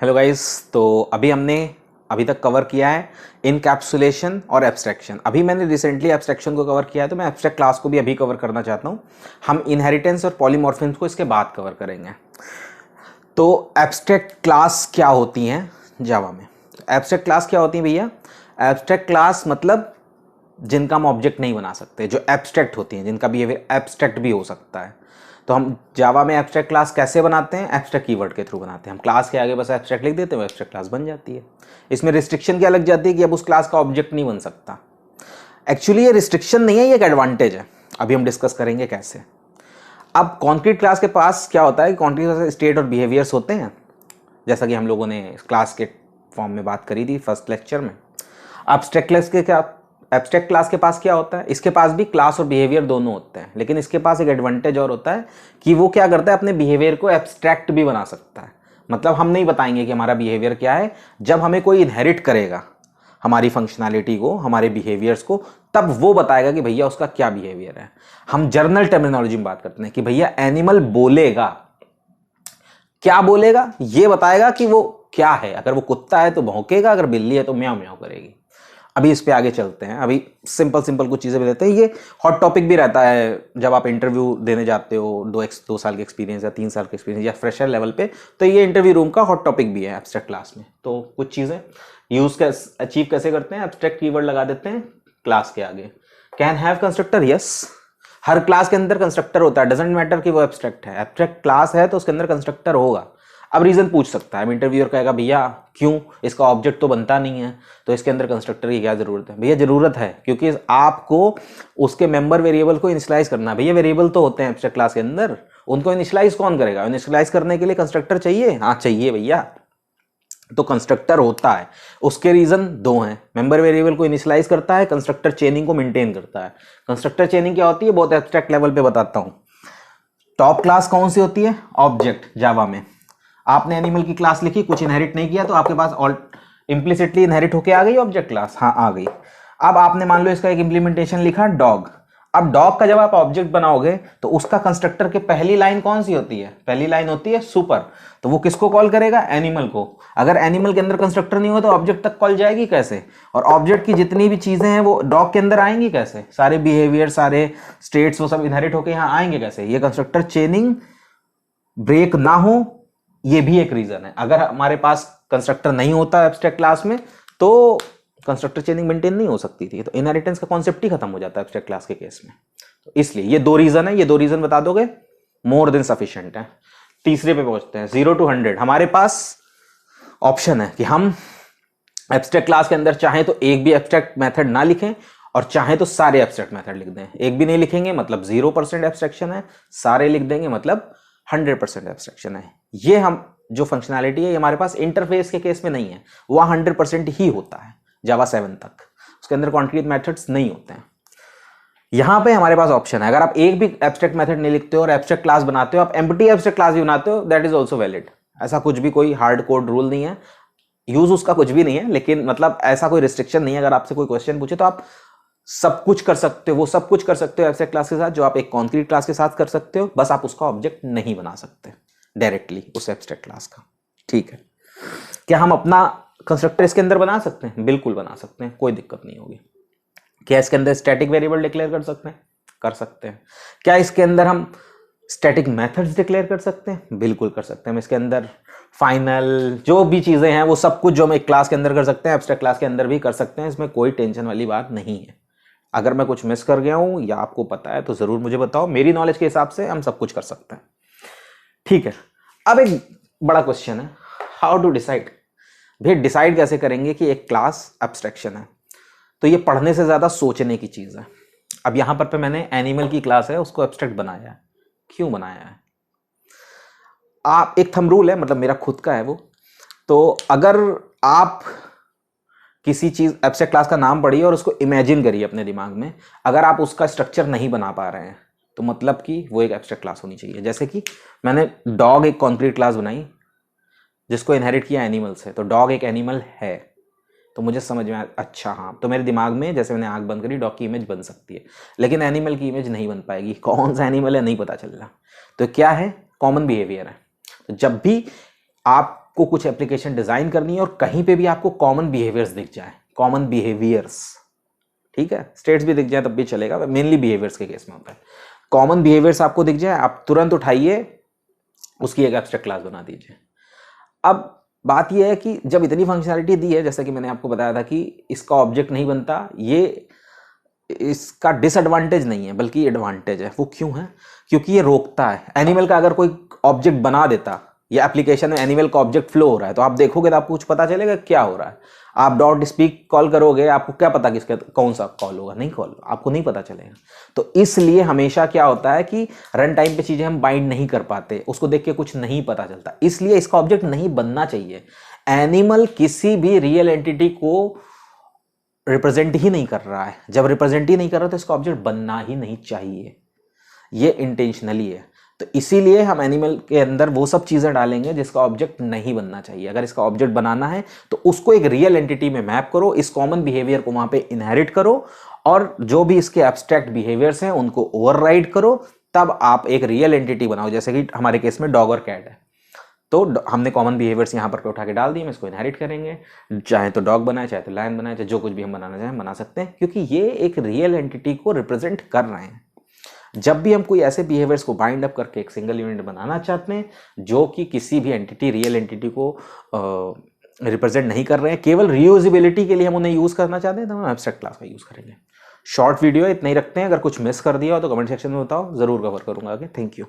Hello guys. तो अभी तक कवर किया है इनकैप्सुलेशन और एब्स्ट्रैक्शन। अभी मैंने रिसेंटली एब्स्ट्रैक्शन को कवर किया है, तो मैं एब्स्ट्रैक्ट क्लास को भी अभी कवर करना चाहता हूँ। हम इनहेरिटेंस और पॉलीमॉर्फिज्म को इसके बाद कवर करेंगे। तो एब्स्ट्रैक्ट क्लास क्या होती हैं जावा में? एब्स्ट्रैक्ट क्लास क्या होती है भैया? एब्स्ट्रैक्ट क्लास मतलब जिनका हम ऑब्जेक्ट नहीं बना सकते, जो एब्स्ट्रैक्ट होती हैं, जिनका बिहेवियर एब्स्ट्रैक्ट भी हो सकता है। तो हम जावा में एब्स्ट्रैक्ट क्लास कैसे बनाते हैं? एब्स्ट्रैक्ट कीवर्ड के थ्रू बनाते हैं। हम क्लास के आगे बस एब्स्ट्रैक्ट लिख देते हैं, वो एब्स्ट्रैक्ट क्लास बन जाती है। इसमें रिस्ट्रिक्शन क्या लग जाती है कि अब उस क्लास का ऑब्जेक्ट नहीं बन सकता। एक्चुअली ये रिस्ट्रिक्शन नहीं है, ये एक एडवांटेज है। अभी हम डिस्कस करेंगे कैसे। अब कॉन्क्रीट क्लास के पास क्या होता है कि कॉन्क्रीट क्लास स्टेट और बिहेवियर्स होते हैं, जैसा कि हम लोगों ने क्लास के फॉर्म में बात करी थी फर्स्ट लेक्चर में। एब्स्ट्रैक्ट क्लास के पास क्या होता है? इसके पास भी क्लास और बिहेवियर दोनों होते हैं, लेकिन इसके पास एक एडवांटेज और होता है कि वो क्या करता है, अपने बिहेवियर को एब्स्ट्रैक्ट भी बना सकता है। मतलब हम नहीं बताएंगे कि हमारा बिहेवियर क्या है। जब हमें कोई इनहेरिट करेगा हमारी फंक्शनैलिटी को, हमारे बिहेवियर्स को, तब वो बताएगा कि भैया उसका क्या बिहेवियर है। हम जर्नल टर्मिनोलॉजी में बात करते हैं कि भैया एनिमल बोलेगा, क्या बोलेगा ये बताएगा कि वो क्या है। अगर वो कुत्ता है तो भौंकेगा, अगर बिल्ली है तो म्याऊं म्याऊं करेगी। अभी इस पे आगे चलते हैं। अभी सिंपल कुछ चीज़ें भी देते हैं। ये हॉट टॉपिक भी रहता है जब आप इंटरव्यू देने जाते हो, 2 साल के एक्सपीरियंस या 3 साल के एक्सपीरियंस या फ्रेशर लेवल पे, तो ये इंटरव्यू रूम का हॉट टॉपिक भी है एब्स्ट्रैक्ट क्लास में। तो कुछ चीज़ें अचीव कैसे करते हैं? एब्स्ट्रैक्ट कीवर्ड लगा देते हैं क्लास के आगे। Can have constructor, yes. Her class के अंदर कंस्ट्रक्टर होता है, डजेंट मैटर कि वो एब्स्ट्रैक्ट है। एब्स्ट्रैक्ट क्लास है तो उसके अंदर कंस्ट्रक्टर होगा। अब रीजन पूछ सकता है, इंटरव्यूअर कहेगा भैया क्यों, इसका ऑब्जेक्ट तो बनता नहीं है, तो इसके अंदर कंस्ट्रक्टर की क्या जरूरत है? भैया जरूरत है क्योंकि आपको उसके मेंबर वेरिएबल को इनिशियलाइज करना है। भैया वेरिएबल तो होते हैं एब्स्ट्रैक्ट क्लास के अंदर, उनको इनिशियलाइज कौन करेगा? इनिशियलाइज करने के लिए कंस्ट्रक्टर चाहिए। हाँ चाहिए भैया, तो कंस्ट्रक्टर होता है। उसके रीजन दो हैं, मेंबर वेरिएबल को इनिशियलाइज करता है, कंस्ट्रक्टर चेनिंग को मेंटेन करता है। कंस्ट्रक्टर चेनिंग क्या होती है? बहुत एब्स्ट्रैक्ट लेवल पे बताता हूं। टॉप क्लास कौन सी होती है? ऑब्जेक्ट। जावा में आपने एनिमल की क्लास लिखी, कुछ इनहेरिट नहीं किया, तो आपके पास ऑल इंप्लिसिटली इनहेरिट होके आ गई ऑब्जेक्ट क्लास। हाँ आ गई। अब आपने मान लो इसका एक इंप्लीमेंटेशन लिखा डॉग। अब डॉग का जब आप ऑब्जेक्ट बनाओगे तो उसका कंस्ट्रक्टर के पहली लाइन कौन सी होती है? पहली लाइन होती है सुपर। तो वो किसको कॉल करेगा? एनिमल को। अगर एनिमल के अंदर कंस्ट्रक्टर नहीं हो तो ऑब्जेक्ट तक कॉल जाएगी कैसे? और ऑब्जेक्ट की जितनी भी चीजें हैं वो डॉग के अंदर आएंगी कैसे? सारे बिहेवियर, सारे स्टेट्स, वो सब इनहेरिट होके यहाँ आएंगे कैसे? ये कंस्ट्रक्टर चेनिंग ब्रेक ना हो, ये भी एक रीजन है। अगर हमारे पास कंस्ट्रक्टर नहीं होता एब्स्ट्रैक्ट क्लास में तो कंस्ट्रक्टर चेनिंग मेंटेन नहीं हो सकती थी, तो इनहेरिटेंस का कॉन्सेप्ट ही खत्म हो जाता है एब्स्ट्रैक्ट क्लास के केस में। तो इसलिए ये दो रीजन है, ये दो रीजन बता दोगे मोर देन सफिशिएंट है। तीसरे पे पहुंचते हैं, 0 to 100। हमारे पास ऑप्शन है कि हम एब्स्ट्रैक्ट क्लास के अंदर चाहें तो एक भी एब्स्ट्रैक्ट मेथड ना लिखें, और चाहें तो सारे एब्स्ट्रैक्ट मेथड लिख दें। एक भी नहीं लिखेंगे मतलब 0% एब्स्ट्रैक्शन है, सारे लिख देंगे मतलब 100% एब्स्ट्रैक्शन है। ये हम जो फंक्शनैलिटी है ये हमारे पास इंटरफेस के केस में नहीं है, वह 100% ही होता है जावा 7 तक। उसके अंदर कॉन्क्रीट मेथड्स नहीं होते हैं। यहां पे हमारे पास ऑप्शन है, अगर आप एक भी एब्स्ट्रैक्ट मेथड नहीं लिखते हो और एब्स्ट्रैक्ट क्लास बनाते हो, आप एम्प्टी एब्स्ट्रैक्ट क्लास भी बनाते हो, दैट इज ऑल्सो वैलिड। ऐसा कुछ भी कोई हार्ड कोड रूल नहीं है, यूज उसका कुछ भी नहीं है, लेकिन मतलब ऐसा कोई रिस्ट्रिक्शन नहीं है। अगर आपसे कोई क्वेश्चन पूछे तो आप सब कुछ कर सकते हो, वो सब कुछ कर सकते हो एब्स्ट्रैक्ट क्लास के साथ जो आप एक कॉन्क्रीट क्लास के साथ कर सकते हो। बस आप उसका ऑब्जेक्ट नहीं बना सकते डायरेक्टली उस एब्स्ट्रैक्ट क्लास का। ठीक है, क्या हम अपना कंस्ट्रक्टर इसके अंदर बना सकते हैं? बिल्कुल बना सकते हैं, कोई दिक्कत नहीं होगी। क्या इसके अंदर स्टैटिक वेरिएबल डिक्लेयर कर सकते हैं? कर सकते हैं। क्या इसके अंदर हम स्टैटिक मेथड्स डिक्लेयर कर सकते हैं? बिल्कुल कर सकते हैं। हम इसके अंदर फाइनल जो भी चीजें हैं वो सब कुछ जो हम एक क्लास के अंदर कर सकते हैं एब्स्ट्रैक्ट क्लास के अंदर भी कर सकते हैं। इसमें कोई टेंशन वाली बात नहीं है। अगर मैं कुछ मिस कर गया हूं या आपको पता है तो जरूर मुझे बताओ, मेरी नॉलेज के हिसाब से हम सब कुछ कर सकते हैं। ठीक है, अब एक बड़ा क्वेश्चन है, हाउ टू डिसाइड। भैया डिसाइड कैसे करेंगे कि एक क्लास एब्स्ट्रैक्शन है? तो ये पढ़ने से ज्यादा सोचने की चीज है। अब यहां पर मैंने एनिमल की क्लास है उसको एब्स्ट्रैक्ट बनाया है। क्यों बनाया है? आप एक थंब रूल है, मतलब मेरा खुद का है वो। तो अगर आप किसी चीज एब्स्ट्रैक्ट क्लास का नाम पढ़िए और उसको इमेजिन करिए अपने दिमाग में, अगर आप उसका स्ट्रक्चर नहीं बना पा रहे हैं तो मतलब कि वो एक एब्स्ट्रैक्ट क्लास होनी चाहिए। जैसे कि मैंने डॉग एक कॉन्क्रीट क्लास बनाई जिसको इनहेरिट किया एनिमल से, तो डॉग एक एनिमल है। तो मुझे समझ में आया, अच्छा हाँ, तो मेरे दिमाग में जैसे मैंने आंख बंद करी डॉग की इमेज बन सकती है, लेकिन एनिमल की इमेज नहीं बन पाएगी। कौन सा एनिमल है नहीं पता चल रहा। तो क्या है? कॉमन बिहेवियर है। तो जब भी आप आपको कुछ एप्लीकेशन डिजाइन करनी है और कहीं पे भी आपको कॉमन बिहेवियर्स दिख जाए, कॉमन बिहेवियर्स, ठीक है, स्टेट्स भी दिख जाए तब भी चलेगा, मेनली बिहेवियर्स के केस में होता है। कॉमन बिहेवियर्स आपको दिख जाए, आप तुरंत उठाइए, उसकी एक एब्स्ट्रैक्ट क्लास बना दीजिए। अब बात यह है कि जब इतनी फंक्शनैलिटी दी है, जैसा कि मैंने आपको बताया था कि इसका ऑब्जेक्ट नहीं बनता, ये इसका डिसएडवांटेज नहीं है बल्कि एडवांटेज है। वो क्यों है? क्योंकि ये रोकता है। एनिमल का अगर कोई ऑब्जेक्ट बना देता, या एप्लीकेशन में एनिमल का ऑब्जेक्ट फ्लो हो रहा है, तो आप देखोगे तो आपको कुछ पता चलेगा क्या हो रहा है। आप डॉट स्पीक कॉल करोगे, आपको क्या पता किसका कौन सा कॉल होगा? नहीं, कॉल आपको नहीं पता चलेगा। तो इसलिए हमेशा क्या होता है कि रन टाइम पे चीजें हम बाइंड नहीं कर पाते, उसको देख के कुछ नहीं पता चलता, इसलिए इसका ऑब्जेक्ट नहीं बनना चाहिए। एनिमल किसी भी रियल एंटिटी को रिप्रेजेंट ही नहीं कर रहा है। जब रिप्रेजेंट ही नहीं कर रहा तो इसका ऑब्जेक्ट बनना ही नहीं चाहिए, ये इंटेंशनली है। तो इसीलिए हम एनिमल के अंदर वो सब चीजें डालेंगे जिसका ऑब्जेक्ट नहीं बनना चाहिए। अगर इसका ऑब्जेक्ट बनाना है तो उसको एक रियल एंटिटी में मैप करो, इस कॉमन बिहेवियर को वहां पे इनहेरिट करो, और जो भी इसके एब्स्ट्रैक्ट बिहेवियर्स हैं उनको ओवरराइड करो, तब आप एक रियल एंटिटी बनाओ। जैसे कि हमारे केस में डॉग और कैट है, तो हमने कॉमन बिहेवियर्स यहाँ पर उठा के डाल दिए, हम इसको इनहेरिट करेंगे। चाहे तो डॉग बनाए, चाहे तो लायन बनाए, चाहे जो कुछ भी हम बनाना चाहें बना सकते हैं, क्योंकि ये एक रियल एंटिटी को रिप्रेजेंट कर रहे हैं। जब भी हम कोई ऐसे बिहेवियर्स को बाइंड अप करके एक सिंगल यूनिट बनाना चाहते हैं जो कि किसी भी एंटिटी, रियल एंटिटी को रिप्रेजेंट नहीं कर रहे हैं, केवल रीयूजेबिलिटी के लिए हम उन्हें यूज करना चाहते हैं, तो हम एब्स्ट्रैक्ट क्लास का यूज करेंगे। शॉर्ट वीडियो इतना ही रखते हैं, अगर कुछ मिस कर दिया हो तो कमेंट सेक्शन में बताओ, जरूर कवर करूंगा आगे। Thank you.